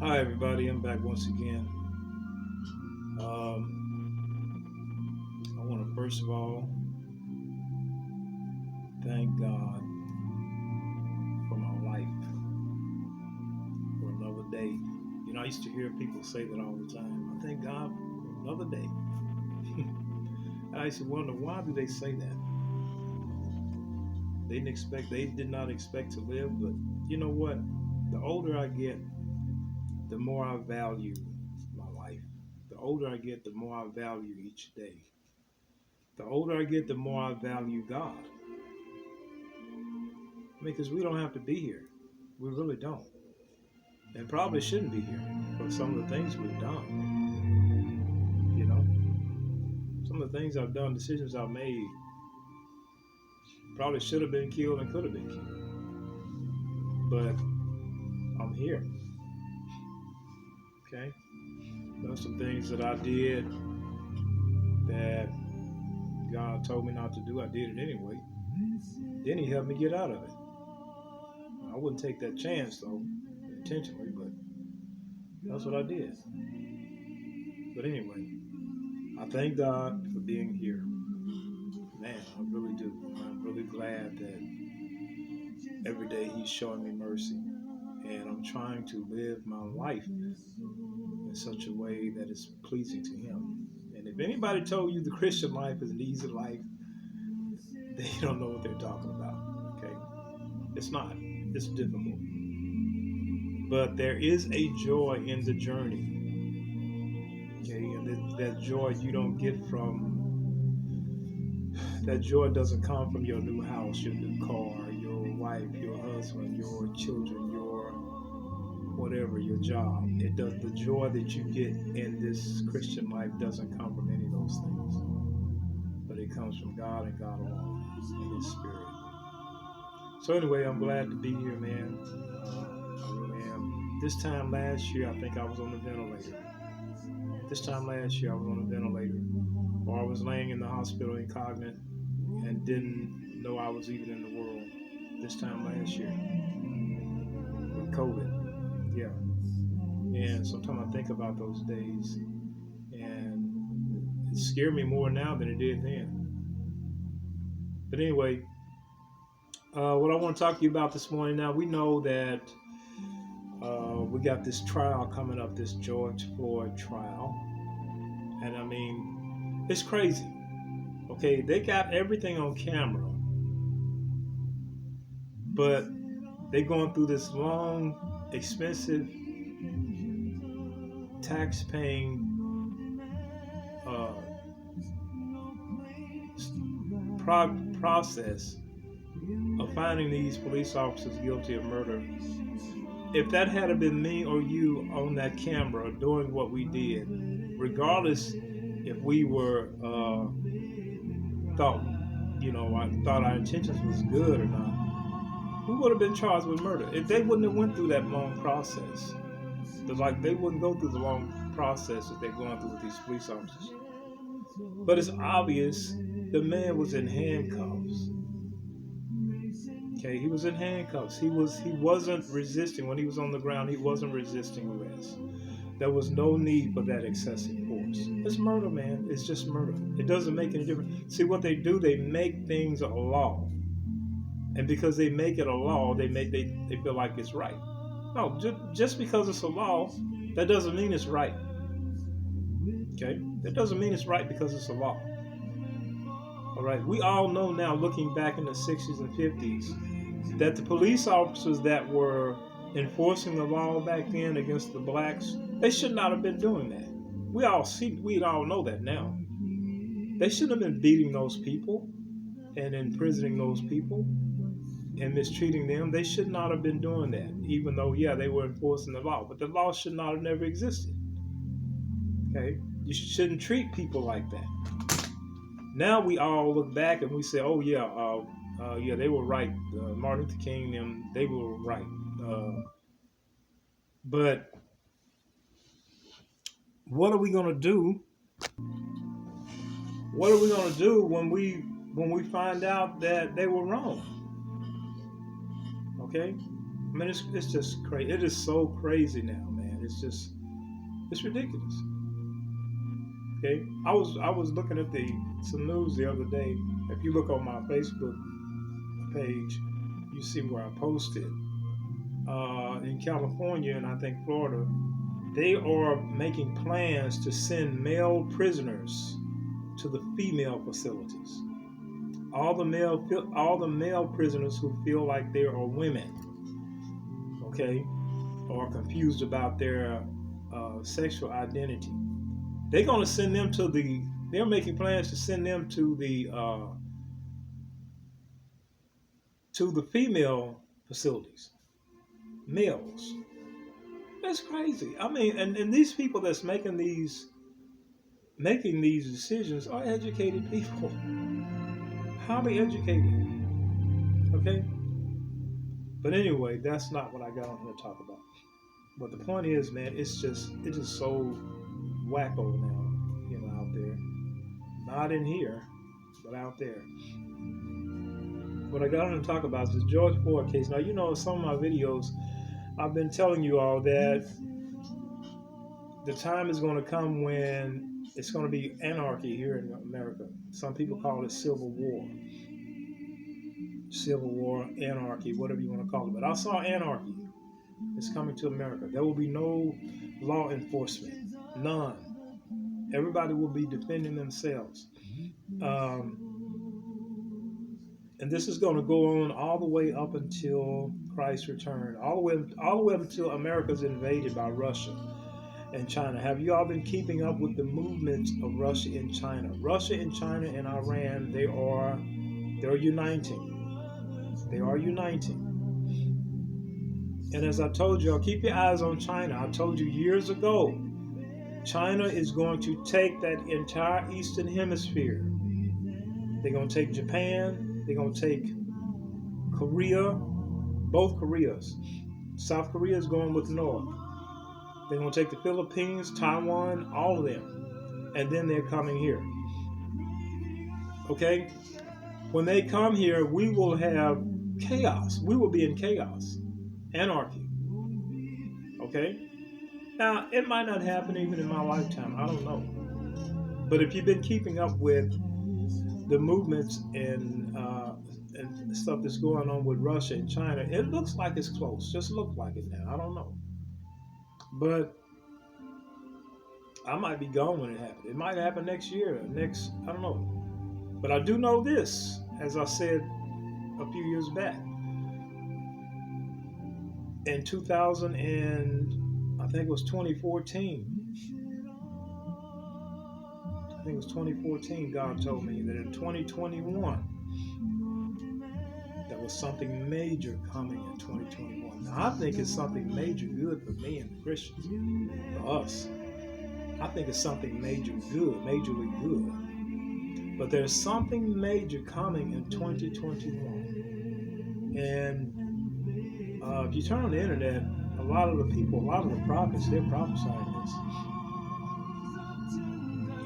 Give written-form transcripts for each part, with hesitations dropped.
Hi, everybody. I'm back once again. I want to first of all thank God for my life, for another day. I used to hear people say that all the time. I thank God for another day. I used to wonder, why do they say that? They did not expect to live, but you know what? The older I get, the more I value my life. The older I get, the more I value each day. The older I get, the more I value God. Because we don't have to be here. We really don't. And probably shouldn't be here for some of the things we've done. You know, some of the things I've done, decisions I've made, probably should have been killed and could have been killed. But I'm here. Okay? There's some things that I did that God told me not to do. I did it anyway. Then He helped me get out of it. I wouldn't take that chance though, intentionally, but that's what I did. But anyway, I thank God for being here. Man, I really do. I'm really glad that every day He's showing me mercy. And I'm trying to live my life in such a way that is pleasing to Him. And if anybody told you the Christian life is an easy life, they don't know what they're talking about. Okay? It's not. It's difficult. But there is a joy in the journey. Okay? And that joy you don't get that joy doesn't come from your new house, your new car, your wife, your husband, your children, your whatever, your job. It does. The joy that you get in this Christian life doesn't come from any of those things, but it comes from God and God alone and His Spirit. So anyway, I'm glad to be here, man. I really am. This time last year, I think I was on the ventilator. This time last year, I was on a ventilator, or I was laying in the hospital incognito and didn't know I was even in the world. This time last year with COVID, yeah. And sometimes I think about those days, and it scared me more now than it did then. But anyway, what I want to talk to you about this morning. Now we know that we got this trial coming up, this George Floyd trial, and I mean, it's crazy. Okay, they got everything on camera, but they're going through this long, expensive, tax-paying uh, process of finding these police officers guilty of murder. If that had been me or you on that camera doing what we did, regardless if we were thought, I thought our intentions was good or not, we would have been charged with murder. If they wouldn't have went through that long process, they wouldn't go through the long process that they're going through with these police officers. But it's obvious the man was in handcuffs. Okay, he was in handcuffs. He wasn't resisting when he was on the ground. He wasn't resisting arrest. There was no need for that excessive force. It's murder, man. It's just murder. It doesn't make any difference. See what they do? They make things a law, and because they make it a law, they feel like it's right. No, just because it's a law, that doesn't mean it's right. Okay, that doesn't mean it's right because it's a law. All right, we all know now, looking back in the 60s and 50s, that the police officers that were enforcing the law back then against the blacks, they should not have been doing that. We all know that now. They shouldn't have been beating those people and imprisoning those people and mistreating them. They should not have been doing that, even though, yeah, they were enforcing the law. But the law should not have never existed. Okay? You shouldn't treat people like that. Now we all look back and we say, oh, yeah, they were right. Martin Luther King, they were right. But what are we going to do? What are we going to do when we find out that they were wrong? Okay, I mean it's just crazy. It is so crazy now, man. it's ridiculous. Okay, I was looking at some news the other day. If you look on my Facebook page, you see where I posted in California and I think Florida, they are making plans to send male prisoners to the female facilities. All the male prisoners who feel like they are women, okay, or confused about their sexual identity, they're going to send them to the. They're making plans to send them to the female facilities, males. That's crazy. I mean, and these people that's making these decisions are educated people, highly educated. Okay, but anyway, that's not what I got on here to talk about. But the point is, man, it's just so wacko now, out there. Not in here, but out there. What I got on to talk about is the George Floyd case. Now, some of my videos, I've been telling you all that the time is going to come when it's going to be anarchy here in America. Some people call it civil war. Civil war, anarchy, whatever you want to call it. But I saw anarchy. It's coming to America. There will be no law enforcement. None. Everybody will be defending themselves. And this is going to go on all the way up until Christ's return, all the way up until America's invaded by Russia and China. Have you all been keeping up with the movements of Russia and China? Russia and China and Iran, they're uniting. They are uniting. And as I told you, keep your eyes on China. I told you years ago, China is going to take that entire Eastern Hemisphere. They're going to take Japan. They're going to take Korea, both Koreas. South Korea is going with North. They're going to take the Philippines, Taiwan, all of them. And then they're coming here. Okay? When they come here, we will have chaos. We will be in chaos. Anarchy. Okay? Now, it might not happen even in my lifetime. I don't know. But if you've been keeping up with the movements and stuff that's going on with Russia and China, it looks like it's close. Just look like it now. I don't know. But I might be gone when it happens. It might happen next year. I don't know. But I do know this, as I said a few years back. In 2000 and I think it was 2014. I think it was 2014, God told me that in 2021, there was something major coming in 2021. Now, I think it's something major good for me and the Christians, for us. I think it's something major good, majorly good. But there's something major coming in 2021. And if you turn on the internet, a lot of the prophets, they're prophesying this.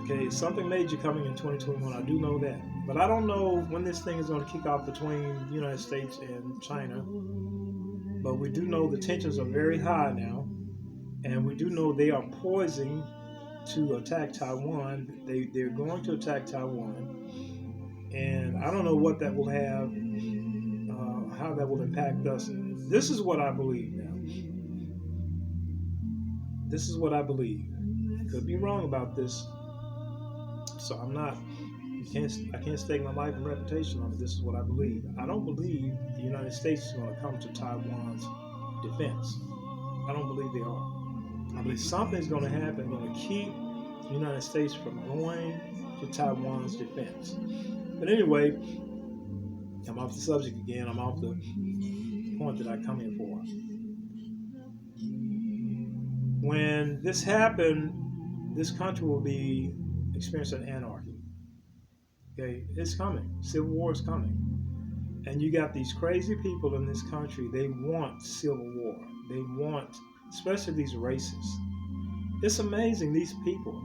Okay, something major coming in 2021. I do know that. But I don't know when this thing is going to kick off between the United States and China. But we do know the tensions are very high now. And we do know they are poising to attack Taiwan. They're going to attack Taiwan. And I don't know what that will have, how that will impact us. This is what I believe now. This is what I believe. Could be wrong about this. So I can't stake my life and reputation on it. This is what I believe. I don't believe the United States is going to come to Taiwan's defense. I don't believe they are. I believe something's going to happen, going to keep the United States from going to Taiwan's defense. But anyway, I'm off the subject again. I'm off the point that I come here for. When this happened, this country will be experiencing anarchy. Okay, it's coming. Civil war is coming. And you got these crazy people in this country, they want civil war. They want, especially these racists. It's amazing, these people.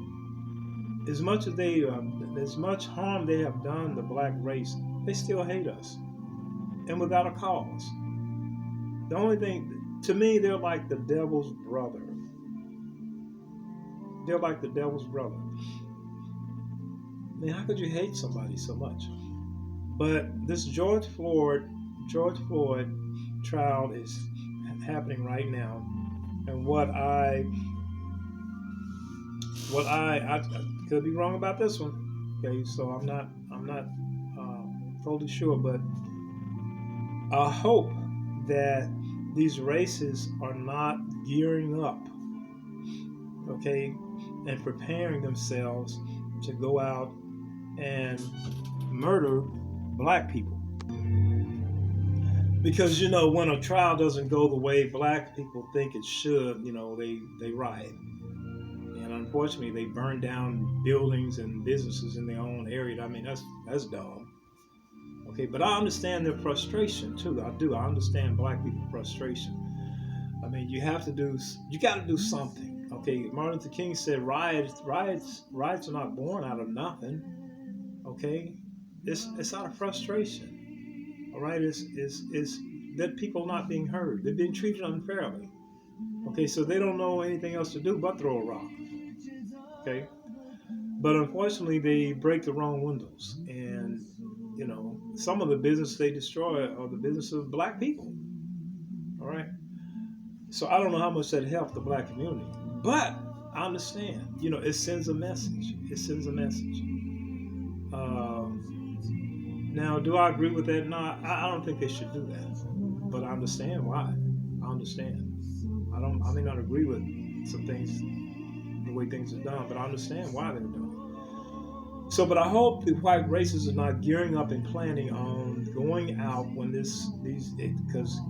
As much harm they have done the black race, they still hate us. And without a cause. The only thing, to me, they're like the devil's brother. They're like the devil's brother. I mean, how could you hate somebody so much? But this George Floyd trial is happening right now, and I could be wrong about this one. Okay, so I'm not totally sure, but I hope that these races are not gearing up, okay, and preparing themselves to go out and murder black people. Because, you know, when a trial doesn't go the way black people think it should, you know, they riot. And unfortunately, they burn down buildings and businesses in their own area. I mean, that's dumb. Okay, but I understand their frustration too. I do. I understand black people's frustration. I mean, you got to do something. Okay, Martin Luther King said riots are not born out of nothing. Okay, it's out of frustration. All right, it's that people not being heard. They're being treated unfairly. Okay, so they don't know anything else to do but throw a rock. Okay, but unfortunately, they break the wrong windows, and you know, some of the business they destroy are the business of black people. All right, so I don't know how much that helped the black community, but I understand. You know, it sends a message. It sends a message. Now, do I agree with that? No, I don't think they should do that, but I understand why. I understand. I may not agree with some things, the way things are done, but I understand why they're done. So, but I hope the white races are not gearing up and planning on going out when because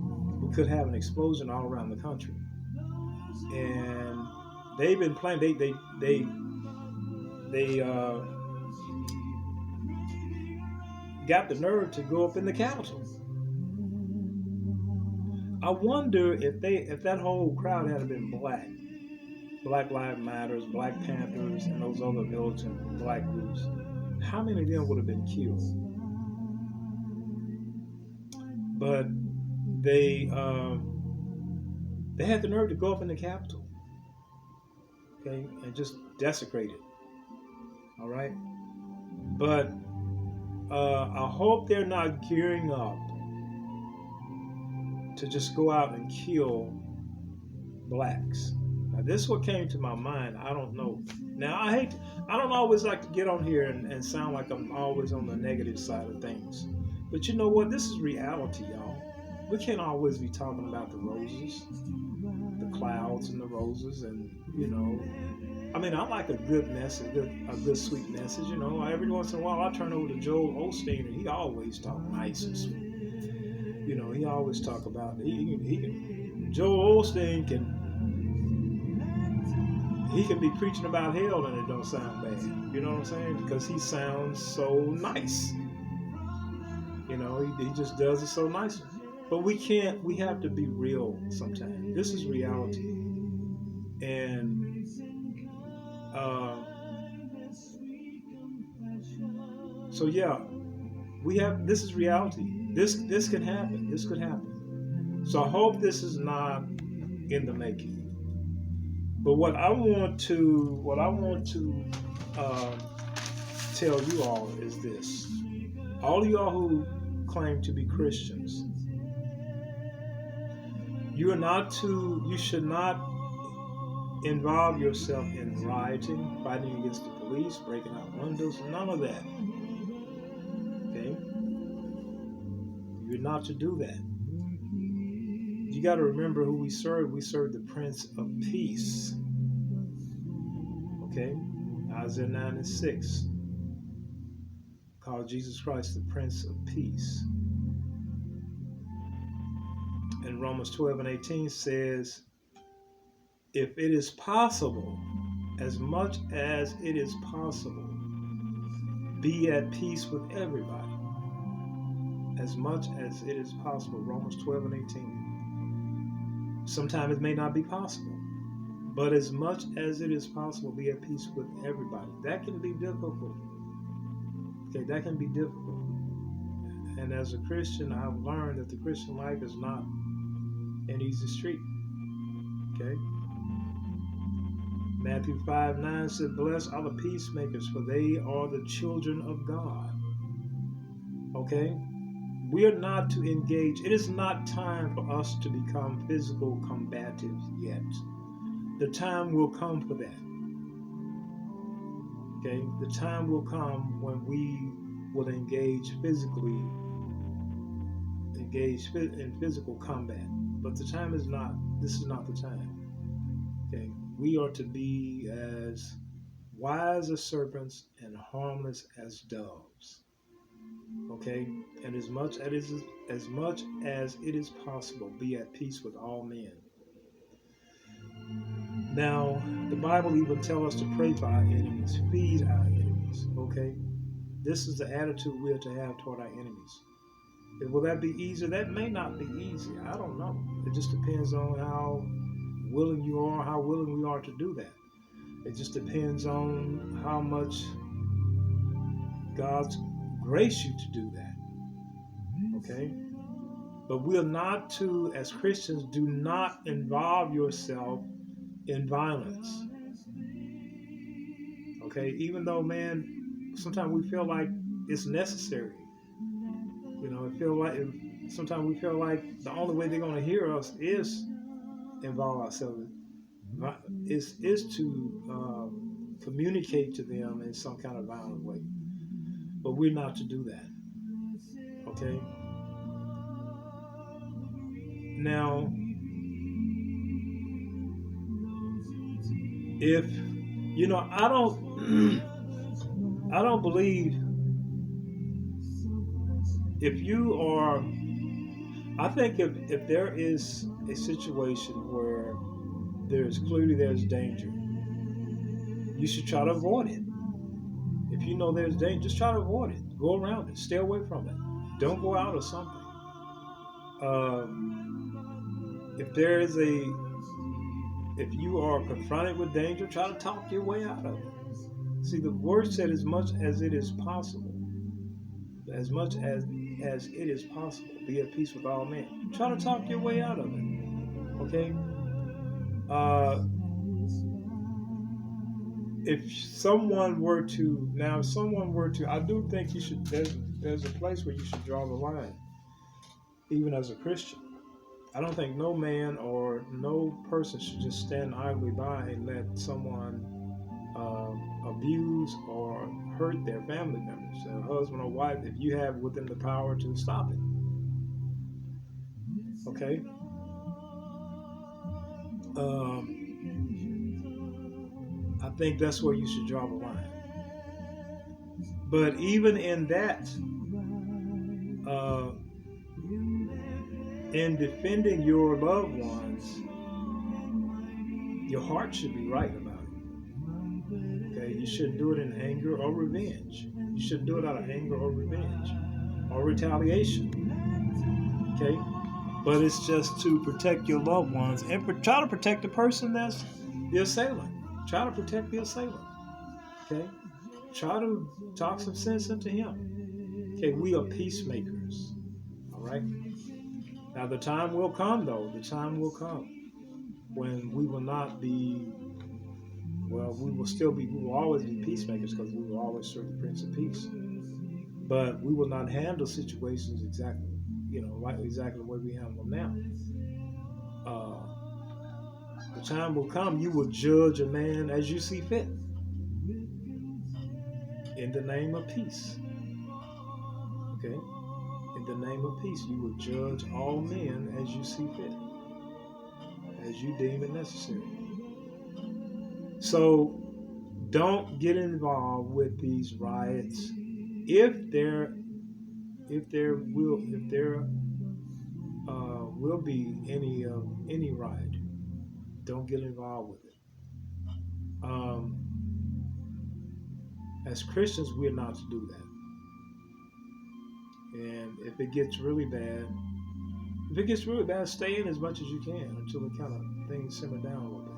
we could have an explosion all around the country. And they've been planning. They got the nerve to go up in the Capitol. I wonder if that whole crowd had been Black Lives Matters, Black Panthers, and those other militant black groups, how many of them would have been killed? But they had the nerve to go up in the Capitol, okay, and just desecrate it. All right, but I hope they're not gearing up to just go out and kill blacks. Now, this is what came to my mind. I don't know. Now, I don't always like to get on here and sound like I'm always on the negative side of things. But you know what? This is reality, y'all. We can't always be talking about the roses, the clouds and the roses, and, you know. I mean, I like a good message, a good sweet message, you know. Every once in a while, I turn over to Joel Osteen, and he always talk nice and sweet. You know, he always talk about, Joel Osteen he can be preaching about hell and it don't sound bad. You know what I'm saying? Because he sounds so nice. You know, he just does it so nice. But we have to be real sometimes. This is reality. And so yeah, this is reality. This can happen. This could happen. So I hope this is not in the making. But what I want to tell you all is this: all of y'all who claim to be Christians, you should not involve yourself in rioting, fighting against the police, breaking out windows, none of that. Okay, you're not to do that. You got to remember who we serve. We serve the Prince of Peace. Okay? Isaiah 9:6 called Jesus Christ the Prince of Peace. And Romans 12:18 says, if it is possible, as much as it is possible, be at peace with everybody. As much as it is possible. Romans 12:18. Sometimes it may not be possible, but as much as it is possible, be at peace with everybody. That can be difficult. Okay, that can be difficult. And as a Christian, I've learned that the Christian life is not an easy street. Okay? Matthew 5:9 said, "Blessed are the peacemakers, for they are the children of God." Okay? We are not to engage. It is not time for us to become physical combatives yet. The time will come for that. Okay? The time will come when we will engage in physical combat. But the time is not, this is not the time. Okay? We are to be as wise as serpents and harmless as doves. Okay? And as much as it is possible, be at peace with all men. Now, the Bible even tells us to pray for our enemies, feed our enemies. Okay? This is the attitude we are to have toward our enemies. Will that be easy? That may not be easy. I don't know. It just depends on how willing you are, how willing we are to do that. It just depends on how much God's grace you to do that. Okay? But we are not to, as Christians, do not involve yourself in violence. Okay? Even though, man, sometimes we feel like it's necessary. You know, sometimes we feel like the only way they're going to hear us is involve ourselves. Is to communicate to them in some kind of violent way. But we're not to do that. Okay? Now, if you know, I don't believe if you are. I think if there is a situation where there's danger, you should try to avoid it. If you know there's danger, just try to avoid it. Go around it. Stay away from it. Don't go out or something. If you are confronted with danger, try to talk your way out of it. See, the word said, as much as it is possible, be at peace with all men. Try to talk your way out of it. Okay? If someone were to, I do think you should, there's a place where you should draw the line, even as a Christian. I don't think no man or no person should just stand idly by and let someone abuse or hurt their family members, a husband or wife, if you have within the power to stop it. Okay? I think that's where you should draw the line. But even in that, in defending your loved ones, your heart should be right about it. Okay? You shouldn't do it in anger or revenge. You shouldn't do it out of anger or revenge or retaliation. Okay? But it's just to protect your loved ones and try to protect the person that's the assailant. Try to protect the assailant. Okay? Try to talk some sense into him. Okay, we are peacemakers. All right? Now the time will come, though. The time will come when we will not be, well, we will always be peacemakers because we will always serve the Prince of Peace. But we will not handle situations exactly the way we handle them now. The time will come, you will judge a man as you see fit. In the name of peace. Okay? In the name of peace, you will judge all men as you see fit, as you deem it necessary. So don't get involved with these riots. If there will be any riot, don't get involved with it. As Christians, we're not to do that. And if it gets really bad, stay in as much as you can until the kind of things simmer down a little bit.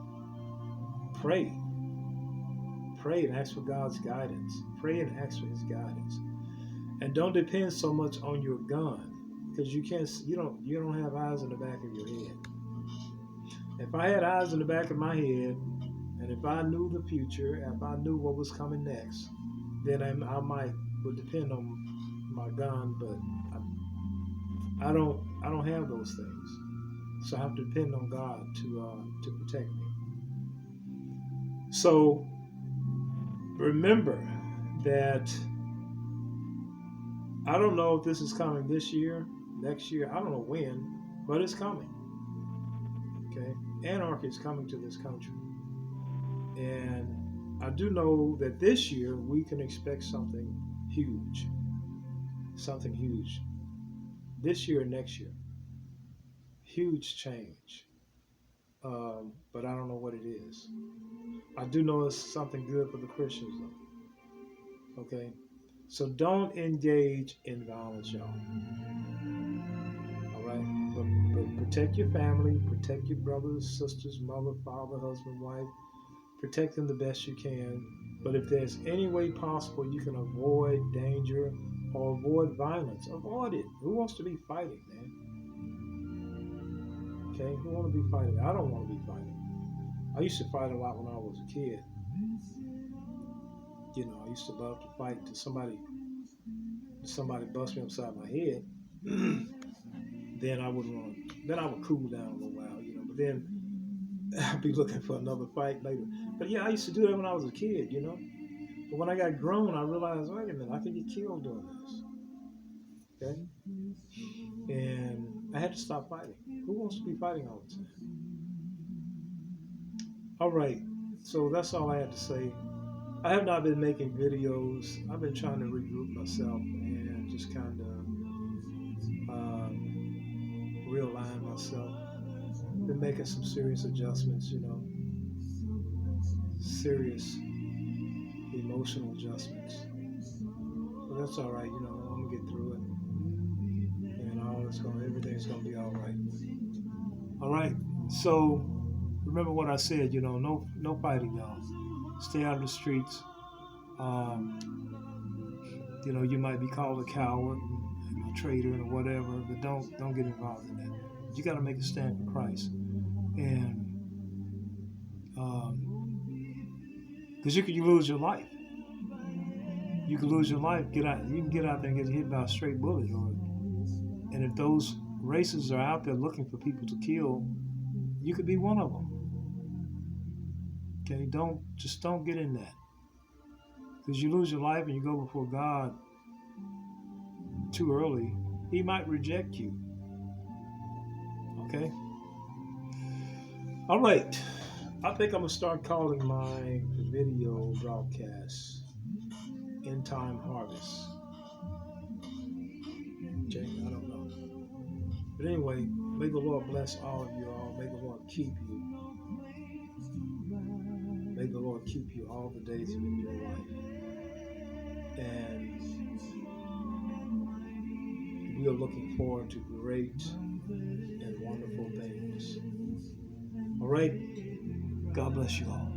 Pray and ask for God's guidance. Pray and ask for His guidance, and don't depend so much on your gun, because you don't have eyes in the back of your head. If I had eyes in the back of my head And if I knew the future, if I knew what was coming next, then I might would depend on my gun, but I don't have those things, so I have to depend on God to protect me. So remember that I don't know if this is coming this year, next year. I don't know when, but it's coming. Okay, anarchy is coming to this country, and I do know that this year we can expect huge, something huge. This year, next year, huge change. But I don't know what it is. I do know it's something good for the Christians, though. Okay, so don't engage in violence, y'all. All right, but protect your family, protect your brothers, sisters, mother, father, husband, wife. Protect them the best you can. But if there's any way possible you can avoid danger or avoid violence, avoid it. Who wants to be fighting, man? Okay, who want to be fighting? I don't want to be fighting. I used to fight a lot when I was a kid. You know, I used to love to fight till somebody bust me upside my head. Then I would run. Then I would cool down a little while, you know. But then I'd be looking for another fight later. But yeah, I used to do that when I was a kid, you know. But when I got grown, I realized, wait a minute, I could get killed doing this. Okay? And I had to stop fighting. Who wants to be fighting all the time? All right. So that's all I had to say. I have not been making videos. I've been trying to regroup myself and just kind of realign myself. Been making some serious adjustments, you know, serious emotional adjustments. But that's all right, you know. I'm gonna get through it, and everything's gonna be all right. All right. So remember what I said, you know, no fighting, y'all. Stay out of the streets. Um, you know, you might be called a coward, a traitor, or whatever, but don't get involved in that. You got to make a stand for Christ, and because you lose your life. You could lose your life. Get out. You can get out there and get hit by a straight bullet, and if those racists are out there looking for people to kill, you could be one of them. Okay, don't get in that, because you lose your life and you go before God too early. He might reject you. Okay. All right. I think I'm gonna start calling my video broadcasts "End Time Harvest." Okay, I don't know, but anyway, may the Lord bless all of you all. May the Lord keep you. May the Lord keep you all the days of your life. And we are looking forward to great and wonderful things. All right. God bless you all.